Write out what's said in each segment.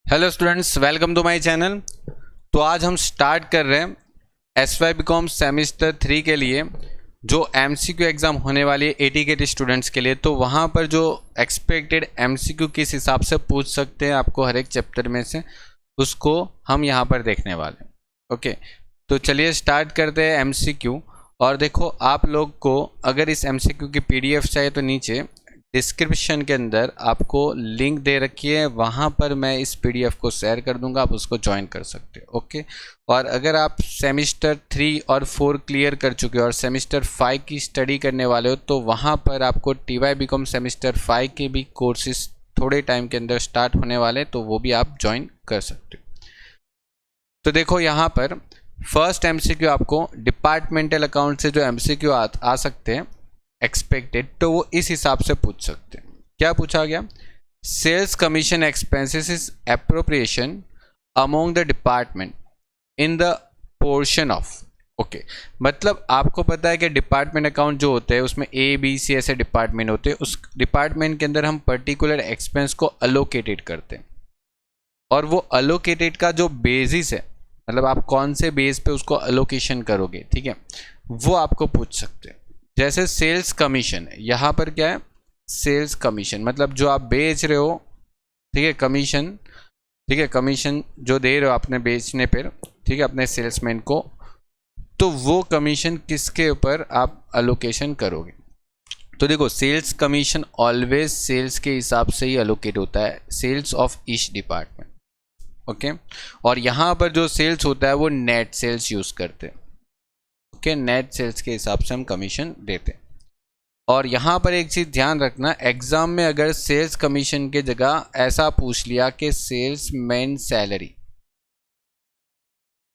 Hello students, welcome to my channel. तो आज हम स्टार्ट कर रहे हैं SY BCom सेमेस्टर 3 के लिए जो MCQ एग्ज़ाम होने वाली है 80 के स्टूडेंट्स के लिए। तो वहाँ पर जो एक्सपेक्टेड MCQ किस हिसाब से पूछ सकते हैं आपको हर एक चैप्टर में से, उसको हम यहाँ पर देखने वाले हैं। ओके, तो चलिए स्टार्ट करते हैं MCQ। और देखो, आप लोग को अगर इस MCQ की PDF चाहिए तो नीचे डिस्क्रिप्शन के अंदर आपको लिंक दे रखी है, वहाँ पर मैं इस PDF को शेयर कर दूंगा, आप उसको ज्वाइन कर सकते हो। ओके, और अगर आप सेमेस्टर 3 और 4 क्लियर कर चुके हो और सेमेस्टर 5 की स्टडी करने वाले हो तो वहाँ पर आपको TY BCom सेमेस्टर 5 के भी कोर्सेज थोड़े टाइम के अंदर स्टार्ट होने वाले, तो वो भी आप ज्वाइन कर सकते हो। तो देखो, यहाँ पर फर्स्ट MCQ आपको डिपार्टमेंटल अकाउंट से जो MCQ आ सकते हैं एक्सपेक्टेड, तो वो इस हिसाब से पूछ सकते हैं। क्या पूछा गया? Sales commission expenses is appropriation among the department in the portion of. Okay, मतलब आपको पता है कि डिपार्टमेंट अकाउंट जो होते हैं उसमें ABC ऐसे डिपार्टमेंट होते हैं। उस डिपार्टमेंट के अंदर हम पर्टिकुलर एक्सपेंस को अलोकेटेड करते हैं, और वो अलोकेटेड का जो बेसिस है, मतलब आप कौन से बेस पे उसको अलोकेशन करोगे, ठीक है, वो आपको पूछ सकते हैं। जैसे सेल्स कमीशन, यहाँ पर क्या है? सेल्स कमीशन मतलब जो आप बेच रहे हो, ठीक है, कमीशन, ठीक है, कमीशन जो दे रहे हो आपने बेचने पर, ठीक है, अपने सेल्समैन को, तो वो कमीशन किसके ऊपर आप अलोकेशन करोगे? तो देखो, सेल्स कमीशन ऑलवेज सेल्स के हिसाब से ही अलोकेट होता है, sales of each department. Okay, और यहाँ पर जो सेल्स होता है वो नेट सेल्स यूज़ करते हैं। ओके, नेट सेल्स के हिसाब से हम कमीशन देते हैं। और यहाँ पर एक चीज़ ध्यान रखना, एग्जाम में अगर सेल्स कमीशन के जगह ऐसा पूछ लिया कि सेल्समैन सैलरी,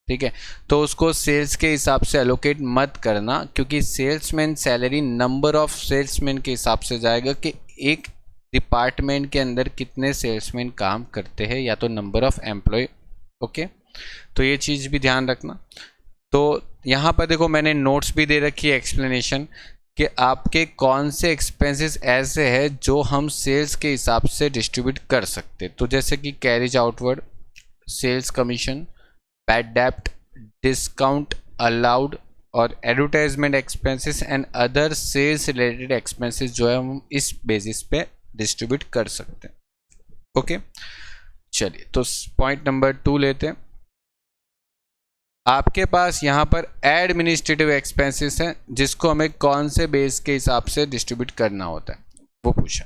ठीक है, तो उसको सेल्स के हिसाब से एलोकेट मत करना, क्योंकि salesman salary number of salesman के हिसाब से जाएगा कि एक डिपार्टमेंट के अंदर कितने सेल्समैन काम करते हैं, या तो नंबर ऑफ एम्प्लॉय। ओके, तो ये चीज़ भी ध्यान रखना। तो यहाँ पर देखो, मैंने नोट्स भी दे रखी है एक्सप्लेनेशन कि आपके कौन से एक्सपेंसेस ऐसे हैं जो हम सेल्स के हिसाब से डिस्ट्रीब्यूट कर सकते। तो जैसे कि carriage outward, sales commission, bad डेप्ट, डिस्काउंट अलाउड, और advertisement expenses and other sales related expenses जो है हम इस बेसिस पे डिस्ट्रीब्यूट कर सकते हैं। ओके, चलिए तो पॉइंट नंबर 2 लेते हैं। आपके पास यहाँ पर एडमिनिस्ट्रेटिव एक्सपेंसेस हैं जिसको हमें कौन से बेस के हिसाब से डिस्ट्रीब्यूट करना होता है, वो पूछा।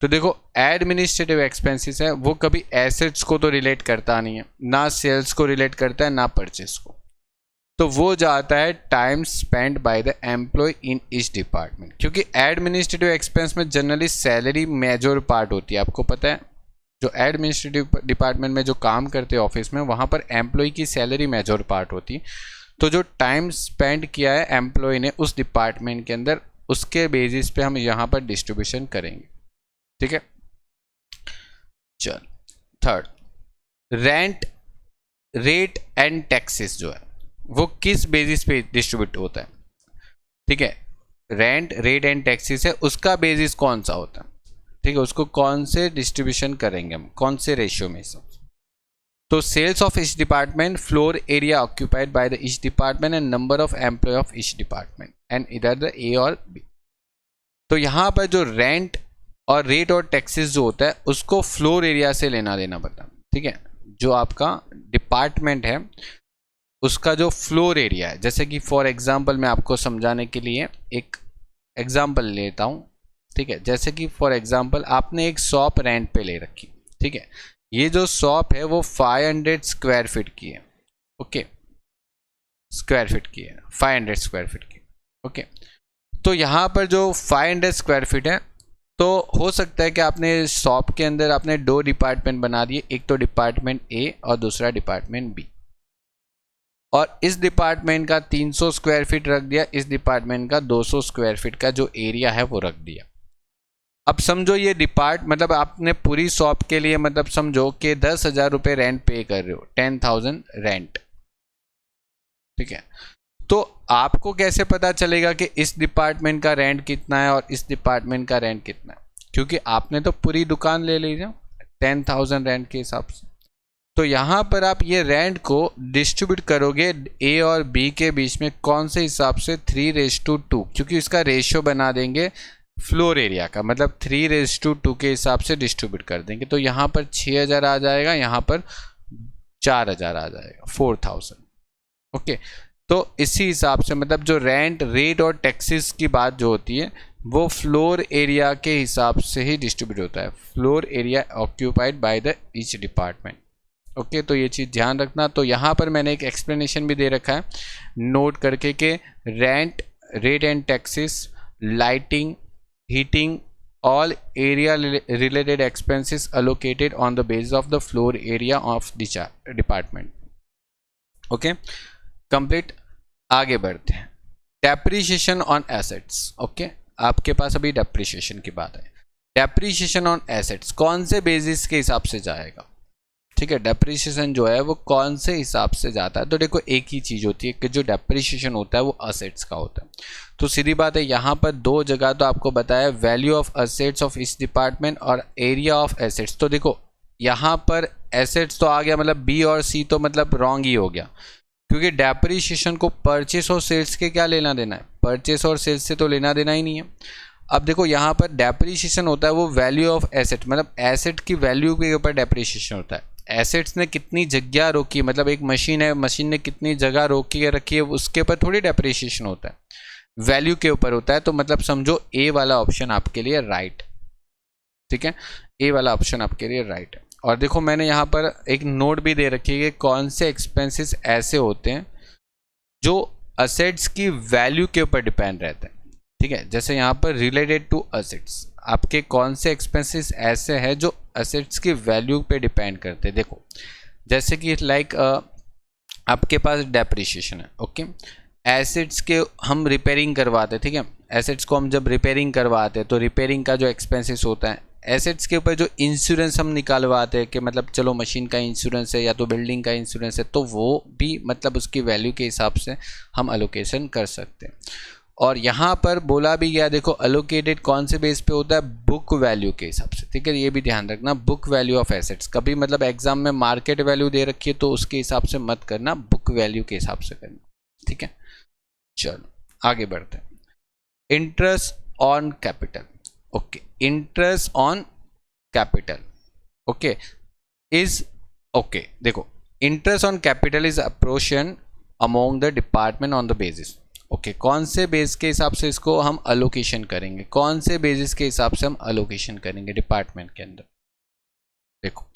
तो देखो, एडमिनिस्ट्रेटिव एक्सपेंसेस है वो कभी एसेट्स को तो रिलेट करता नहीं है, ना सेल्स को रिलेट करता है, ना परचेस को। तो वो जाता है time spend by the employee in each department, क्योंकि एडमिनिस्ट्रेटिव एक्सपेंस में जनरली सैलरी मेजर पार्ट होती है। आपको पता है, जो एडमिनिस्ट्रेटिव डिपार्टमेंट में जो काम करते हैं ऑफिस में, वहाँ पर एम्प्लॉय की सैलरी मेजर पार्ट होती है। तो जो टाइम स्पेंड किया है एम्प्लॉय ने उस डिपार्टमेंट के अंदर, उसके बेसिस पे हम यहाँ पर डिस्ट्रीब्यूशन करेंगे, ठीक है। चल, third, rent, rate and taxes जो है वो किस बेसिस पे डिस्ट्रीब्यूट होता है, ठीक है। रेंट, रेट एंड टैक्सेस है, उसका बेसिस कौन सा होता है, ठीक है, उसको कौन से डिस्ट्रीब्यूशन करेंगे हम, कौन से रेशियो में सब। तो sales of each department, floor area occupied by the each department and number of employee of each department and इधर द A और B। तो यहाँ पर जो रेंट और रेट और टैक्सेस जो होता है उसको फ्लोर एरिया से लेना देना पड़ता है, ठीक है। जो आपका डिपार्टमेंट है उसका जो फ्लोर एरिया है, जैसे कि फॉर एग्जाम्पल मैं आपको समझाने के लिए एक एग्जाम्पल लेता हूँ, ठीक है। जैसे कि फॉर एग्जांपल आपने एक शॉप रेंट पे ले रखी, ठीक है। ये जो शॉप है वो 500 स्क्वायर फीट की है। ओके, स्क्वायर फीट की है, 500 स्क्वायर फीट की। ओके, तो यहाँ पर जो 500 स्क्वायर फीट है, तो हो सकता है कि आपने शॉप के अंदर आपने 2 डिपार्टमेंट बना दिए, एक तो डिपार्टमेंट A और दूसरा डिपार्टमेंट B, और इस डिपार्टमेंट का 300 स्क्वायर फीट रख दिया, इस डिपार्टमेंट का 200 स्क्वायर फीट का जो एरिया है वो रख दिया। अब समझो ये मतलब आपने पूरी शॉप के लिए, मतलब समझो कि 10,000 रुपये रेंट पे कर रहे हो, 10,000 रेंट, ठीक है। तो आपको कैसे पता चलेगा कि इस डिपार्टमेंट का रेंट कितना है और इस डिपार्टमेंट का रेंट कितना है, क्योंकि आपने तो पूरी दुकान ले ली ना 10,000 रेंट के हिसाब से। तो यहाँ पर आप ये रेंट को डिस्ट्रीब्यूट करोगे ए और बी के बीच में कौन से हिसाब से 3:2, क्योंकि इसका रेशियो बना देंगे फ्लोर एरिया का, मतलब 3:2 के हिसाब से डिस्ट्रीब्यूट कर देंगे। तो यहाँ पर 6000 आ जाएगा, यहाँ पर 4000 आ जाएगा, 4000। ओके, तो इसी हिसाब से मतलब जो रेंट रेट और टैक्सेस की बात जो होती है वो फ्लोर एरिया के हिसाब से ही डिस्ट्रीब्यूट होता है, floor area occupied by the each department. Okay, तो ये चीज़ ध्यान रखना। तो यहाँ पर मैंने एक एक्सप्लेनेशन भी दे रखा है नोट करके कि rent rate and taxes, lighting, heating, all area related expenses allocated on the basis of the floor area of the department. Okay, complete. आगे बढ़ते हैं, डेप्रीशिएशन ऑन एसेट्स। ओके, आपके पास अभी डेप्रीशिएशन की बात है। डेप्रीशिएशन ऑन एसेट्स कौन से बेसिस के हिसाब से जाएगा, ठीक है, डेप्रीशिएशन जो है वो कौन से हिसाब से जाता है। तो देखो एक ही चीज़ होती है कि जो डेप्रीशिएशन होता है वो असेट्स का होता है। तो सीधी बात है, यहाँ पर दो जगह तो आपको बताया, वैल्यू ऑफ असेट्स ऑफ इस डिपार्टमेंट और एरिया ऑफ एसेट्स। तो देखो यहाँ पर एसेट्स तो आ गया, मतलब बी और सी तो मतलब रॉन्ग ही हो गया, क्योंकि डेप्रीशिएशन को परचेस और सेल्स के क्या लेना देना है, परचेस और सेल्स से तो लेना देना ही नहीं है। अब देखो यहाँ पर डेप्रीशिएशन होता है वो वैल्यू ऑफ एसेट, मतलब एसेट की वैल्यू के ऊपर डेप्रीशिएशन होता है। एसेट्स ने कितनी जगह रोकी, मतलब एक मशीन है, मशीन ने कितनी जगह रोकी रखी है, उसके ऊपर थोड़ी डेप्रीशिएशन होता है, वैल्यू के ऊपर होता है। तो मतलब समझो ए वाला ऑप्शन आपके लिए राइट, ठीक है, ए वाला ऑप्शन आपके लिए राइट है। और देखो मैंने यहाँ पर एक नोट भी दे रखी है कि कौन से एक्सपेंसेस ऐसे होते हैं जो असेट्स की वैल्यू के ऊपर डिपेंड रहते हैं, ठीक है। जैसे यहाँ पर रिलेटेड टू असेट्स, आपके कौन से एक्सपेंसेस ऐसे हैं जो असेट्स की वैल्यू पे डिपेंड करते हैं। देखो जैसे कि लाइक आपके पास डेप्रीशिएशन है, ओके, एसेट्स के हम रिपेयरिंग करवाते हैं, ठीक है, एसेट्स को हम जब रिपेयरिंग करवाते हैं तो रिपेयरिंग का जो एक्सपेंसेस होता है, एसेट्स के ऊपर जो इंश्योरेंस हम निकालवाते हैं कि मतलब चलो मशीन का इंश्योरेंस है या तो बिल्डिंग का इंश्योरेंस है, तो वो भी मतलब उसकी वैल्यू के हिसाब से हम अलोकेशन कर सकते हैं। और यहाँ पर बोला भी गया, देखो अलोकेटेड कौन से बेस पे होता है, बुक वैल्यू के हिसाब से, ठीक है, ये भी ध्यान रखना, बुक वैल्यू ऑफ एसेट्स। कभी मतलब एग्जाम में मार्केट वैल्यू दे रखी है तो उसके हिसाब से मत करना, बुक वैल्यू के हिसाब से करना, ठीक है। चलो आगे बढ़ते हैं, interest on capital. Okay, interest on capital, okay, is okay, देखो interest on capital is apportion among the department on the basis. Okay, कौन से बेस के हिसाब से इसको हम अलोकेशन करेंगे, कौन से बेसिस के हिसाब से हम अलोकेशन करेंगे डिपार्टमेंट के अंदर। देखो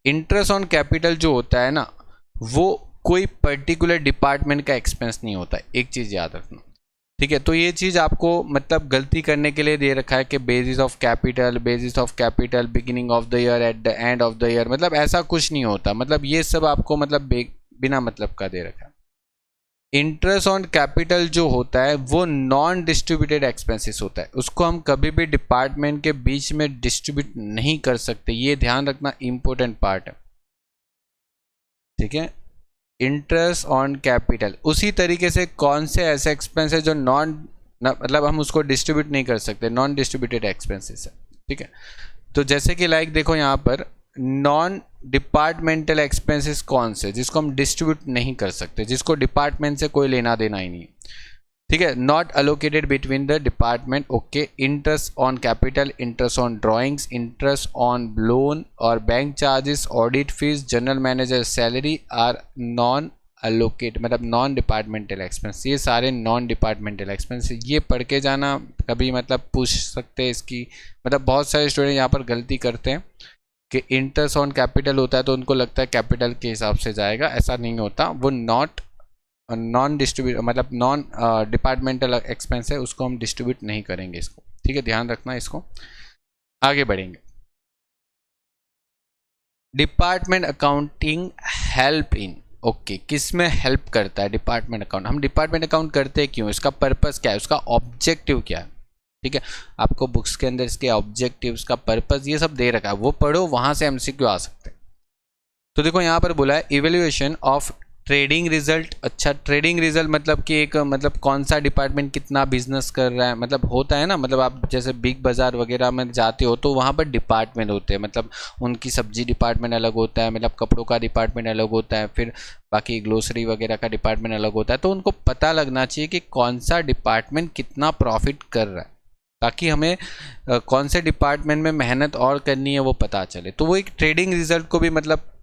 इंटरेस्ट ऑन कैपिटल जो होता है ना, वो कोई पर्टिकुलर डिपार्टमेंट का एक्सपेंस नहीं होता है, एक चीज़ याद रखना, ठीक है। तो ये चीज़ आपको मतलब गलती करने के लिए दे रखा है कि basis of capital beginning of the year eight the end of the year, मतलब ऐसा कुछ नहीं होता, मतलब ये सब आपको मतलब बिना मतलब का दे रखा है। इंटरेस्ट ऑन कैपिटल जो होता है वो नॉन डिस्ट्रीब्यूटेड एक्सपेंसेस होता है, उसको हम कभी भी डिपार्टमेंट के बीच में डिस्ट्रीब्यूट नहीं कर सकते, ये ध्यान रखना, इंपॉर्टेंट पार्ट है, ठीक है। इंटरेस्ट ऑन कैपिटल उसी तरीके से कौन से ऐसे एक्सपेंस है जो मतलब हम उसको डिस्ट्रीब्यूट नहीं कर सकते, नॉन डिस्ट्रीब्यूटेड एक्सपेंसेस है, ठीक है। तो जैसे कि लाइक देखो यहाँ पर नॉन डिपार्टमेंटल एक्सपेंसेस कौन से, जिसको हम डिस्ट्रीब्यूट नहीं कर सकते, जिसको डिपार्टमेंट से कोई लेना देना ही नहीं, ठीक है, not allocated between the department. Okay, interest on capital, interest on drawings, interest on loan और bank charges, audit fees, general manager salary are non allocate, मतलब नॉन डिपार्टमेंटल एक्सपेंस। ये सारे नॉन डिपार्टमेंटल एक्सपेंस, ये पढ़ के जाना, कभी मतलब पूछ सकते हैं इसकी, मतलब बहुत सारे स्टूडेंट यहाँ पर गलती करते हैं कि इंटरेस्ट ऑन कैपिटल होता है तो उनको लगता है कैपिटल के हिसाब से जाएगा, ऐसा नहीं होता, वो नॉन डिस्ट्रीब्यूट मतलब नॉन डिपार्टमेंटल एक्सपेंस है, उसको हम डिस्ट्रीब्यूट नहीं करेंगे इसको, ठीक है, ध्यान रखना इसको। आगे बढ़ेंगे, department accounting help in. Okay, किस में हेल्प करता है डिपार्टमेंट अकाउंट, हम डिपार्टमेंट अकाउंट करते हैं क्यों, इसका पर्पस क्या है, उसका ऑब्जेक्टिव क्या है, ठीक है। आपको बुक्स के अंदर इसके ऑब्जेक्टिव्स का पर्पस ये सब दे रखा है, वो पढ़ो, वहां से एमसीक्यू आ सकते हैं। तो देखो यहाँ पर बोला है इवेल्युएशन ऑफ ट्रेडिंग रिजल्ट, अच्छा ट्रेडिंग रिजल्ट मतलब कि एक मतलब कौन सा डिपार्टमेंट कितना बिजनेस कर रहा है, मतलब होता है ना, मतलब आप जैसे बिग बाज़ार वगैरह में जाते हो तो वहाँ पर डिपार्टमेंट होते हैं, मतलब उनकी सब्जी डिपार्टमेंट अलग होता है, मतलब कपड़ों का डिपार्टमेंट अलग होता है, फिर बाकी ग्लोसरी वगैरह का डिपार्टमेंट अलग होता है। तो उनको पता लगना चाहिए कि कौन सा डिपार्टमेंट कितना प्रॉफिट कर रहा है, ताकि हमें कौन से डिपार्टमेंट में मेहनत और करनी है वो पता चले। तो वो एक ट्रेडिंग रिजल्ट को भी मतलब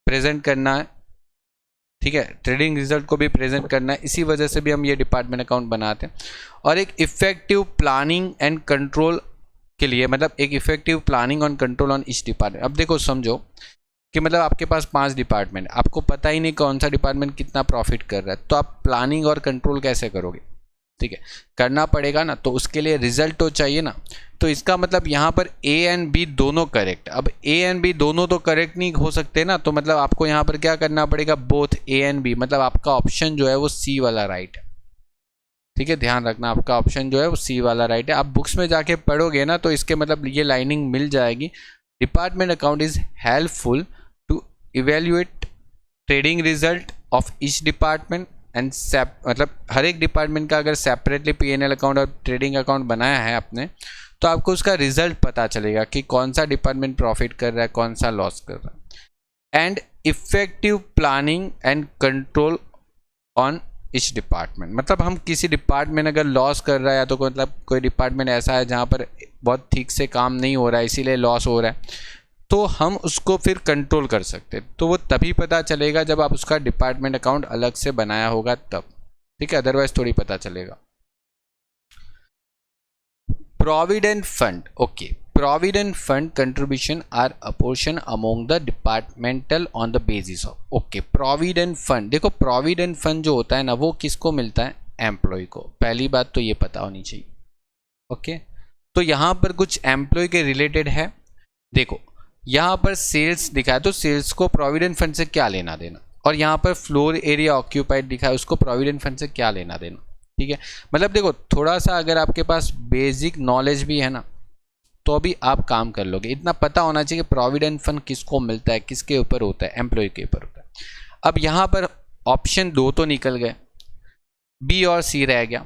प्रेजेंट करना है, ठीक है, ट्रेडिंग रिजल्ट को भी प्रेजेंट करना है, इसी वजह से भी हम ये डिपार्टमेंट अकाउंट बनाते हैं। और एक इफेक्टिव प्लानिंग एंड कंट्रोल के लिए, मतलब एक इफेक्टिव प्लानिंग और कंट्रोल ऑन ईच डिपार्टमेंट। अब देखो समझो कि मतलब आपके पास 5 डिपार्टमेंट, आपको पता ही नहीं कौन सा डिपार्टमेंट कितना प्रॉफिट कर रहा है, तो आप प्लानिंग और कंट्रोल कैसे करोगे, ठीक है, करना पड़ेगा ना, तो उसके लिए रिजल्ट तो चाहिए ना। तो इसका मतलब यहाँ पर ए एंड बी दोनों करेक्ट, अब ए एंड बी दोनों तो करेक्ट नहीं हो सकते ना, तो मतलब आपको यहाँ पर क्या करना पड़ेगा, बोथ ए एंड बी, मतलब आपका ऑप्शन जो है वो सी वाला राइट है, ठीक है, ध्यान रखना आपका ऑप्शन जो है वो सी वाला राइट है। आप बुक्स में जाके पढ़ोगे ना तो इसके मतलब ये लाइनिंग मिल जाएगी, department account is helpful to evaluate trading result of each department and मतलब हर एक डिपार्टमेंट का अगर सेपरेटली पीएनएल अकाउंट और ट्रेडिंग अकाउंट बनाया है आपने, तो आपको उसका रिजल्ट पता चलेगा कि कौन सा डिपार्टमेंट प्रॉफिट कर रहा है, कौन सा लॉस कर रहा है। And effective planning and control on each department, मतलब हम किसी डिपार्टमेंट अगर लॉस कर रहा है या तो मतलब कोई डिपार्टमेंट ऐसा है जहाँ पर बहुत ठीक से काम नहीं हो रहा है इसीलिए लॉस हो रहा है, तो हम उसको फिर कंट्रोल कर सकते हैं। तो वो तभी पता चलेगा जब आप उसका डिपार्टमेंट अकाउंट अलग से बनाया होगा तब, ठीक है, अदरवाइज थोड़ी पता चलेगा। Provident fund, okay, provident fund contribution are apportion among the departmental on the basis of, okay, provident fund, देखो प्रोविडेंट फंड जो होता है ना वो किसको मिलता है, एम्प्लॉय को, पहली बात तो ये पता होनी चाहिए, ओके। तो यहाँ पर कुछ एम्प्लॉय के रिलेटेड है, देखो यहाँ पर सेल्स दिखा है तो सेल्स को प्रोविडेंट फंड से क्या लेना देना, और यहाँ पर फ्लोर एरिया ऑक्यूपाइड दिखा है उसको प्रोविडेंट फंड से क्या लेना देना, ठीक है। मतलब देखो थोड़ा सा अगर आपके पास बेसिक नॉलेज भी है ना तो भी आप काम कर लोगे, इतना पता होना चाहिए कि प्रोविडेंट फंड किसको मिलता है, किसके ऊपर होता है, एम्प्लॉय के ऊपर होता है। अब यहाँ पर ऑप्शन 2 तो निकल गए, बी और सी रह गया,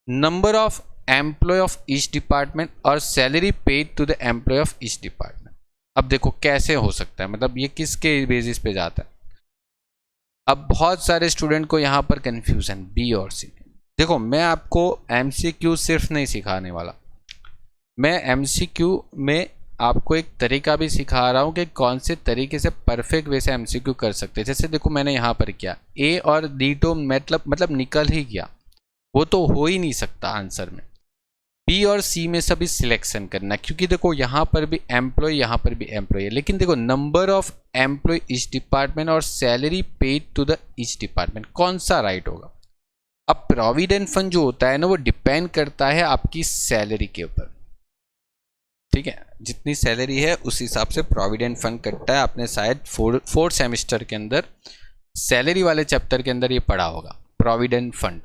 number of employee of each department और salary paid to the employee of each department. अब देखो कैसे हो सकता है, मतलब ये किसके बेसिस पे जाता है। अब बहुत सारे स्टूडेंट को यहाँ पर कंफ्यूजन बी और सी। देखो मैं आपको एमसीक्यू सिर्फ नहीं सिखाने वाला, मैं एमसीक्यू में आपको एक तरीका भी सिखा रहा हूँ कि कौन से तरीके से परफेक्ट वे से एमसीक्यू कर सकते हैं। जैसे देखो मैंने यहाँ पर किया ए और डी तो मतलब निकल ही गया, वो तो हो ही नहीं सकता आंसर में। बी और सी में सभी सिलेक्शन करना, क्योंकि देखो यहाँ पर भी एम्प्लॉय यहाँ पर भी एम्प्लॉय है, लेकिन देखो number of employee each department और salary paid to the each department कौन सा राइट होगा। अब प्रोविडेंट फंड जो होता है ना वो डिपेंड करता है आपकी सैलरी के ऊपर, ठीक है, जितनी सैलरी है उस हिसाब से प्रोविडेंट फंड कटता है। आपने शायद फोर्थ सेमेस्टर के अंदर सैलरी वाले चैप्टर के अंदर ये पढ़ा होगा प्रोविडेंट फंड,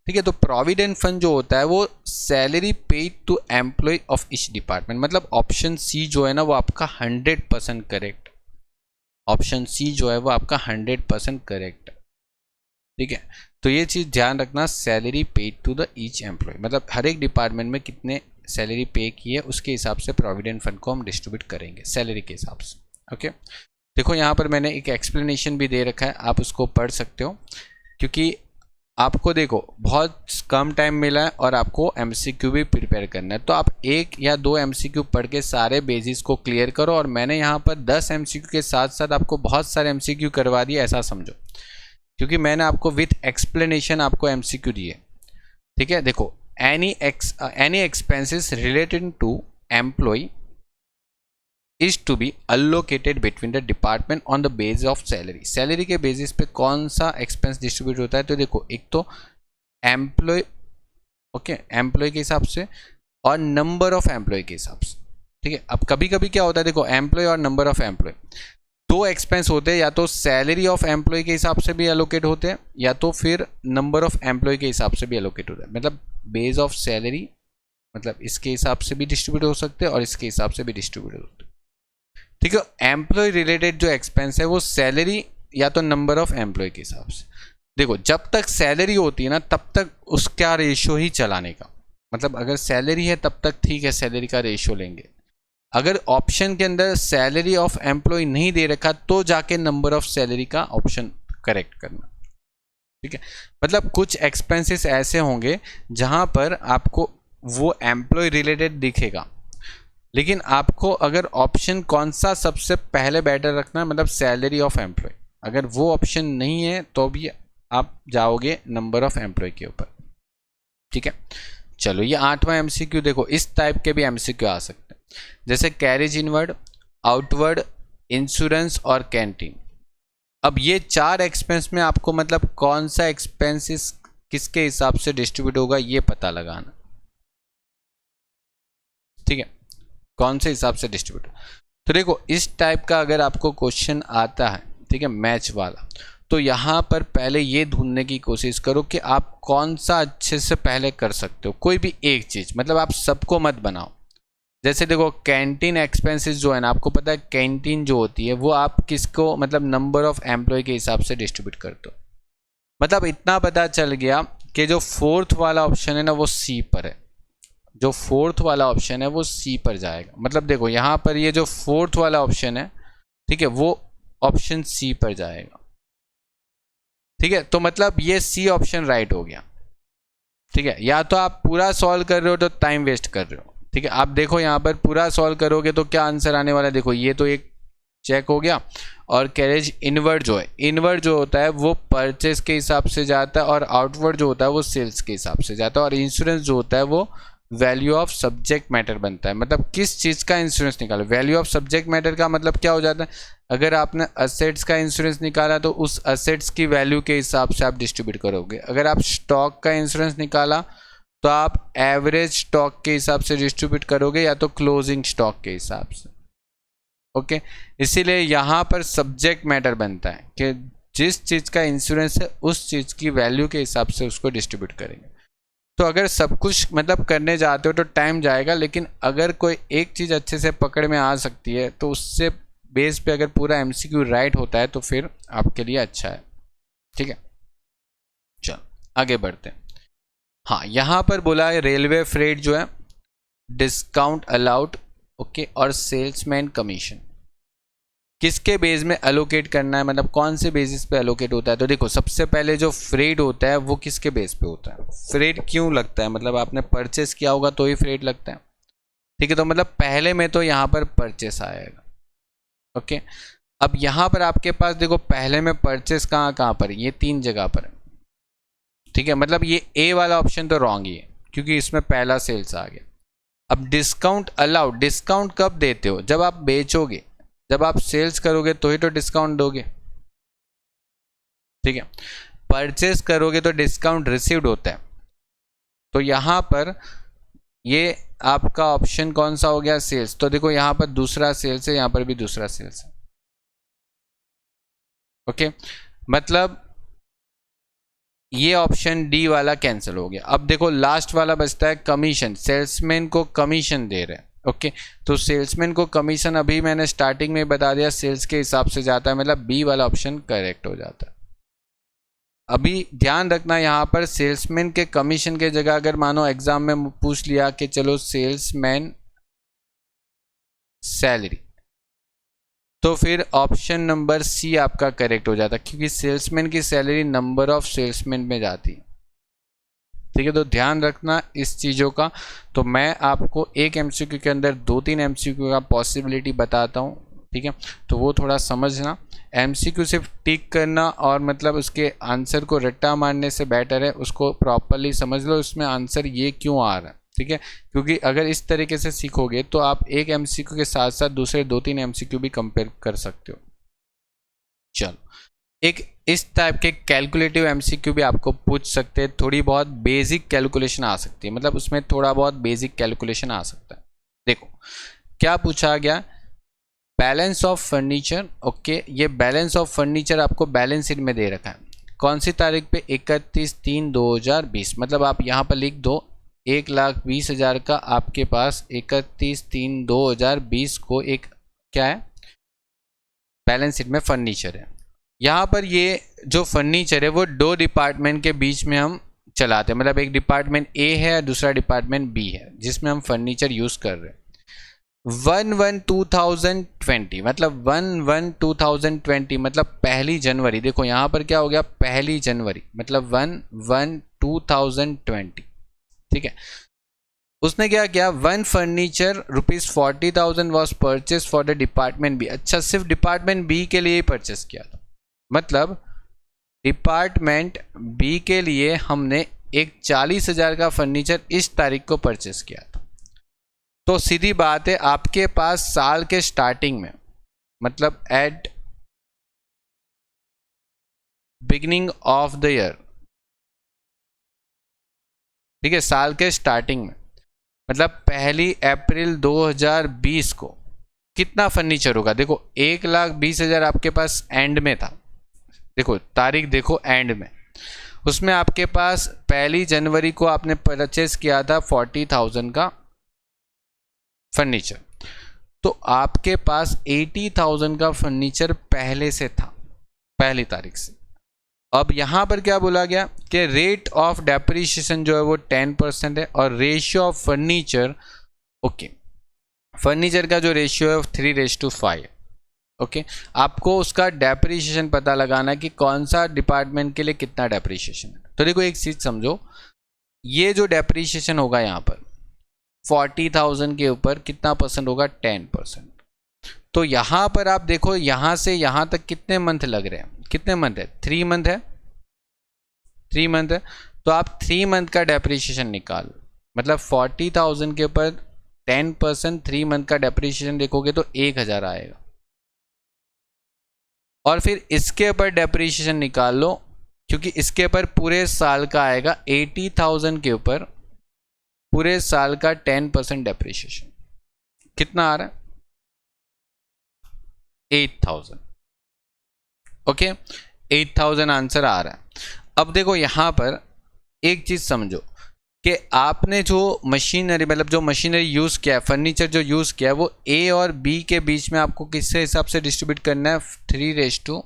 ठीक है। तो प्रोविडेंट फंड जो होता है वो salary paid to employee of each department, मतलब ऑप्शन सी जो है ना वो आपका 100% करेक्ट, ऑप्शन सी जो है वो आपका 100% करेक्ट, ठीक है। तो ये चीज़ ध्यान रखना, salary paid to the each employee, मतलब हर एक डिपार्टमेंट में कितने सैलरी पे की है उसके हिसाब से प्रोविडेंट फंड को हम डिस्ट्रीब्यूट करेंगे सैलरी के हिसाब से, ओके। देखो यहाँ पर मैंने एक एक्सप्लेनेशन भी दे रखा है, आप उसको पढ़ सकते हो, क्योंकि आपको देखो बहुत कम टाइम मिला है और आपको एमसीक्यू भी प्रिपेयर करना है, तो आप 1 या 2 एमसीक्यू पढ़ के सारे बेसिस को क्लियर करो। और मैंने यहाँ पर 10 एमसीक्यू के साथ साथ आपको बहुत सारे एमसीक्यू करवा दिए, ऐसा समझो, क्योंकि मैंने आपको विथ एक्सप्लेनेशन आपको एमसीक्यू दिए, ठीक है। देखो any expenses related to employee is to be allocated between the department on the base of salary, salary के बेसिस पे कौन सा एक्सपेंस डिस्ट्रीब्यूट होता है। तो देखो एक तो एम्प्लॉय, ओके, एम्प्लॉय के हिसाब से और नंबर ऑफ एम्प्लॉय के हिसाब से, ठीक है। अब कभी कभी क्या होता है, देखो एम्प्लॉय और नंबर ऑफ एम्प्लॉय 2 एक्सपेंस होते हैं, या तो सैलरी ऑफ एम्प्लॉय के हिसाब से भी एलोकेट होते हैं या तो फिर नंबर ऑफ एम्प्लॉय के हिसाब से भी एलोकेट होता है। मतलब बेस ऑफ सैलरी मतलब इसके हिसाब से भी डिस्ट्रीब्यूट हो सकते हैं और इसके हिसाब से भी डिस्ट्रीब्यूट होते हैं, ठीक है। एम्प्लॉय रिलेटेड जो एक्सपेंस है वो सैलरी या तो नंबर ऑफ एम्प्लॉय के हिसाब से। देखो जब तक सैलरी होती है ना तब तक उसका रेशियो ही चलाने का, मतलब अगर सैलरी है तब तक ठीक है, सैलरी का रेशियो लेंगे। अगर ऑप्शन के अंदर सैलरी ऑफ एम्प्लॉय नहीं दे रखा तो जाके नंबर ऑफ सैलरी का ऑप्शन करेक्ट करना, ठीक है। मतलब कुछ एक्सपेंसेस ऐसे होंगे जहां पर आपको वो एम्प्लॉय रिलेटेड दिखेगा, लेकिन आपको अगर ऑप्शन कौन सा सबसे पहले बेटर रखना है, मतलब सैलरी ऑफ एम्प्लॉय, अगर वो ऑप्शन नहीं है तो भी आप जाओगे नंबर ऑफ एम्प्लॉय के ऊपर, ठीक है। चलो ये 8वां एमसीक्यू देखो, इस टाइप के भी एमसीक्यू आ सकते हैं, जैसे कैरेज इनवर्ड, आउटवर्ड, इंश्योरेंस और कैंटीन। अब ये 4 एक्सपेंस में आपको मतलब कौन सा एक्सपेंसेस किसके हिसाब से डिस्ट्रीब्यूट होगा ये पता लगाना, ठीक है, कौन से हिसाब से डिस्ट्रीब्यूट। तो देखो इस टाइप का अगर आपको क्वेश्चन आता है, ठीक है, मैच वाला, तो यहाँ पर पहले ये ढूंढने की कोशिश करो कि आप कौन सा अच्छे से पहले कर सकते हो, कोई भी एक चीज़, मतलब आप सबको मत बनाओ। जैसे देखो कैंटीन एक्सपेंसेस जो है ना, आपको पता है कैंटीन जो होती है वो आप किसको मतलब नंबर ऑफ एम्प्लॉय के हिसाब से डिस्ट्रीब्यूट करते हो। मतलब इतना पता चल गया कि जो 4th वाला ऑप्शन है ना वो सी पर है, जो 4th वाला ऑप्शन है वो सी पर जाएगा। मतलब देखो यहाँ पर ये जो 4th वाला ऑप्शन है, ठीक है, वो ऑप्शन सी पर जाएगा, ठीक है। तो मतलब ये सी ऑप्शन राइट हो गया, ठीक है। या तो आप पूरा सॉल्व कर रहे हो तो टाइम वेस्ट कर रहे हो, ठीक है। आप देखो यहाँ पर पूरा सॉल्व करोगे तो क्या आंसर आने वाला है, देखो ये तो एक चेक हो गया। और कैरेज इनवर्ड जो है, इनवर्ड जो होता है वो परचेज के हिसाब से जाता है, और आउटवर्ड जो होता है वो सेल्स के हिसाब से जाता है, और इंश्योरेंस जो होता है वो वैल्यू ऑफ सब्जेक्ट मैटर बनता है। मतलब किस चीज़ का इंश्योरेंस निकालो, वैल्यू ऑफ सब्जेक्ट मैटर का मतलब क्या हो जाता है, अगर आपने असेट्स का इंश्योरेंस निकाला तो उस असेट्स की वैल्यू के हिसाब से आप डिस्ट्रीब्यूट करोगे। अगर आप स्टॉक का इंश्योरेंस निकाला तो आप एवरेज स्टॉक के हिसाब से डिस्ट्रीब्यूट करोगे या तो क्लोजिंग स्टॉक के हिसाब से, ओके। इसीलिए यहाँ पर सब्जेक्ट मैटर बनता है कि जिस चीज़ का इंश्योरेंस है उस चीज़ की वैल्यू के हिसाब से उसको डिस्ट्रीब्यूट करेंगे। तो अगर सब कुछ मतलब करने जाते हो तो टाइम जाएगा, लेकिन अगर कोई एक चीज़ अच्छे से पकड़ में आ सकती है तो उससे बेस पे अगर पूरा एमसीक्यू राइट होता है तो फिर आपके लिए अच्छा है, ठीक है। चलो आगे बढ़ते हैं। हाँ यहाँ पर बोला है रेलवे फ्रेट जो है डिस्काउंट अलाउड, ओके, और सेल्समैन कमीशन किसके बेस में अलोकेट करना है, मतलब कौन से बेसिस पे अलोकेट होता है। तो देखो सबसे पहले जो फ्रेट होता है वो किसके बेस पे होता है, फ्रेट क्यों लगता है, मतलब आपने परचेस किया होगा तो ही फ्रेट लगता है, ठीक है। तो मतलब पहले में तो यहाँ पर परचेस आएगा, ओके। अब यहाँ पर आपके पास देखो पहले में परचेस कहाँ कहाँ पर, ये 3 जगह पर है, ठीक है। मतलब ये ए वाला ऑप्शन तो रॉन्ग ही है क्योंकि इसमें पहला सेल्स आ गया। अब डिस्काउंट अलाउड, डिस्काउंट कब देते हो, जब आप बेचोगे, जब आप सेल्स करोगे तो ही तो डिस्काउंट दोगे, ठीक है। परचेस करोगे तो डिस्काउंट रिसीव्ड होता है। तो यहाँ पर ये आपका ऑप्शन कौन सा हो गया, सेल्स। तो देखो यहाँ पर दूसरा सेल्स है, यहाँ पर भी दूसरा सेल्स है, ओके। मतलब ये ऑप्शन डी वाला कैंसिल हो गया। अब देखो लास्ट वाला बचता है कमीशन, सेल्समैन को कमीशन दे रहे हैं, ओके। तो सेल्समैन को कमीशन अभी मैंने स्टार्टिंग में बता दिया सेल्स के हिसाब से जाता है, मतलब बी वाला ऑप्शन करेक्ट हो जाता है। अभी ध्यान रखना यहाँ पर सेल्समैन के कमीशन के जगह अगर मानो एग्जाम में पूछ लिया कि चलो सेल्समैन सैलरी, तो फिर ऑप्शन नंबर सी आपका करेक्ट हो जाता है क्योंकि सेल्समैन की सैलरी नंबर ऑफ सेल्समैन में जाती है, ठीक है। तो ध्यान रखना इस चीज़ों का। तो मैं आपको एक एमसीक्यू के अंदर 2-3 एमसीक्यू का पॉसिबिलिटी बताता हूँ, ठीक है। तो वो थोड़ा समझना, एमसीक्यू सिर्फ टिक करना और मतलब उसके आंसर को रट्टा मारने से बेटर है उसको प्रॉपरली समझ लो इसमें आंसर ये क्यों आ रहा है, ठीक है। क्योंकि अगर इस तरीके से सीखोगे तो आप एक एमसीक्यू के साथ साथ दूसरे 2-3 एमसीक्यू भी कंपेयर कर सकते हो। चलो एक इस टाइप के कैलकुलेटिव एमसीक्यू भी आपको पूछ सकते हैं, थोड़ी बहुत बेसिक कैलकुलेशन आ सकती है, मतलब उसमें थोड़ा बहुत बेसिक कैलकुलेशन आ सकता है। देखो क्या पूछा गया, बैलेंस ऑफ फर्नीचर, ओके। ये बैलेंस ऑफ फर्नीचर आपको बैलेंस शीट में दे रखा है, कौन सी तारीख पे, 31/3/2020। मतलब आप यहाँ पर लिख दो 1,20,000 का आपके पास 31/3/2020 को एक क्या है बैलेंस शीट में फर्नीचर है। यहाँ पर ये जो फर्नीचर है वो दो डिपार्टमेंट के बीच में हम चलाते हैं, मतलब एक डिपार्टमेंट ए है दूसरा डिपार्टमेंट बी है जिसमें हम फर्नीचर यूज़ कर रहे हैं। 1/1/2020 मतलब 1/1/2020 मतलब 1 जनवरी। देखो यहाँ पर क्या हो गया, 1 जनवरी मतलब 1/1/2020, ठीक है। उसने क्या किया, one furniture ₹40,000 was purchase for the department B. अच्छा, सिर्फ डिपार्टमेंट बी के लिए ही परचेस किया था, मतलब डिपार्टमेंट बी के लिए हमने एक 40,000 का फर्नीचर इस तारीख को परचेस किया था। तो सीधी बात है, आपके पास साल के स्टार्टिंग में, मतलब at beginning of the year, ठीक है, साल के स्टार्टिंग में मतलब 1 अप्रैल 2020 को कितना फर्नीचर होगा। देखो 1,20,000 आपके पास एंड में था, देखो तारीख देखो एंड में, उसमें आपके पास 1 जनवरी को आपने परचेस किया था 40,000 का फर्नीचर, तो आपके पास 80,000 का फर्नीचर पहले से था, पहली तारीख से। अब यहाँ पर क्या बोला गया कि रेट ऑफ डेप्रिसिएशन जो है वो 10% है और ratio of furniture, okay, furniture का जो रेशियो है 3:5 है। ओके, आपको उसका डेप्रिसिएशन पता लगाना है कि कौन सा डिपार्टमेंट के लिए कितना डेप्रिसिएशन है। तो देखो एक चीज़ समझो, ये जो डेप्रिसिएशन होगा यहाँ पर 40,000 के ऊपर कितना परसेंट होगा, 10%। तो यहाँ पर आप देखो यहाँ से यहाँ तक कितने मंथ लग रहे हैं, कितने मंथ है, 3 मंथ है, 3 मंथ है। तो आप 3 मंथ का डेप्रिसिएशन निकाल, मतलब 40,000 के ऊपर 10% 3 मंथ का डेप्रिसिएशन देखोगे तो 1,000 आएगा। और फिर इसके ऊपर डेप्रिसिएशन निकाल लो, क्योंकि इसके ऊपर पूरे साल का आएगा 80,000 के ऊपर पूरे साल का 10% डेप्रिसिएशन, कितना आ रहा है, 8,000। ओके, 8,000 आंसर आ रहा है। अब देखो यहाँ पर एक चीज़ समझो कि आपने जो मशीनरी, मतलब जो मशीनरी यूज़ किया है, फर्नीचर जो यूज़ किया है, वो ए और बी के बीच में आपको किससे हिसाब से डिस्ट्रीब्यूट करना है, 3:5।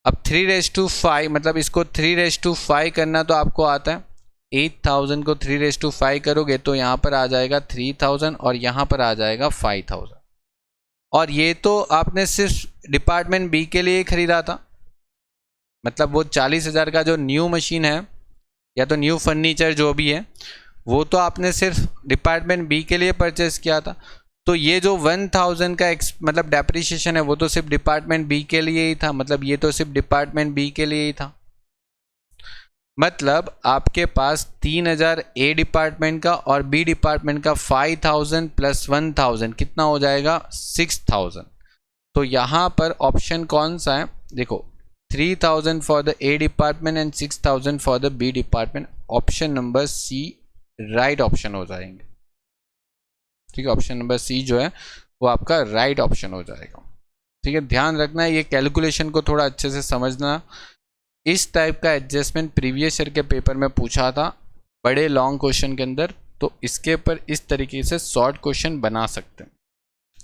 अब 3:5 मतलब इसको 3:5 करना तो आपको आता है, 8,000 को 3:5 करोगे तो यहाँ पर आ जाएगा 3,000 और यहाँ पर आ जाएगा 5,000। और ये तो आपने सिर्फ डिपार्टमेंट बी के लिए खरीदा था, मतलब वो 40,000 का जो न्यू मशीन है या तो न्यू फर्नीचर जो भी है वो तो आपने सिर्फ डिपार्टमेंट बी के लिए परचेस किया था। तो ये जो 1,000 का मतलब डेप्रिसिएशन है वो तो सिर्फ डिपार्टमेंट बी के लिए ही था, मतलब ये तो सिर्फ डिपार्टमेंट बी के लिए ही था। मतलब आपके पास 3,000 ए डिपार्टमेंट का और बी डिपार्टमेंट का 5,000 + 1,000 कितना हो जाएगा, 6,000। तो यहाँ पर ऑप्शन कौन सा है, देखो 3,000 for the A department and 6,000 for the B department. Option number C right option हो जाएंगे, ठीक है, ऑप्शन नंबर सी जो है वो आपका राइट ऑप्शन हो जाएगा। ठीक है, ध्यान रखना है, ये कैलकुलेशन को थोड़ा अच्छे से समझना। इस टाइप का एडजस्टमेंट प्रीवियस ईयर के पेपर में पूछा था बड़े लॉन्ग क्वेश्चन के अंदर, तो इसके ऊपर इस तरीके से शॉर्ट क्वेश्चन बना सकते हैं।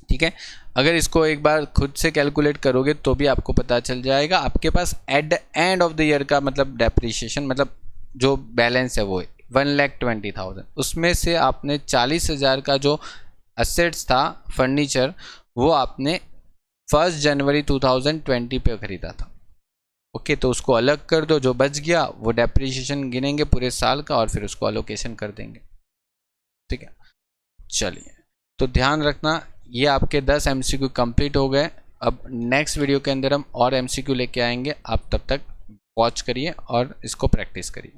ठीक है, अगर इसको एक बार खुद से कैलकुलेट करोगे तो भी आपको पता चल जाएगा। आपके पास at the end of the year का मतलब डेप्रिसिएशन, मतलब जो बैलेंस है वो 1,20,000, उसमें से आपने 40,000 का जो असेट्स था फर्नीचर वो आपने 1 जनवरी 2020 पे खरीदा था। ओके, तो उसको अलग कर दो, जो बच गया वो डेप्रिसिएशन गिनेंगे पूरे साल का और फिर उसको अलोकेशन कर देंगे। ठीक है, चलिए, तो ध्यान रखना, ये आपके 10 MCQ कंप्लीट हो गए। अब नेक्स्ट वीडियो के अंदर हम और MCQ लेके आएंगे, आप तब तक वॉच करिए और इसको प्रैक्टिस करिए।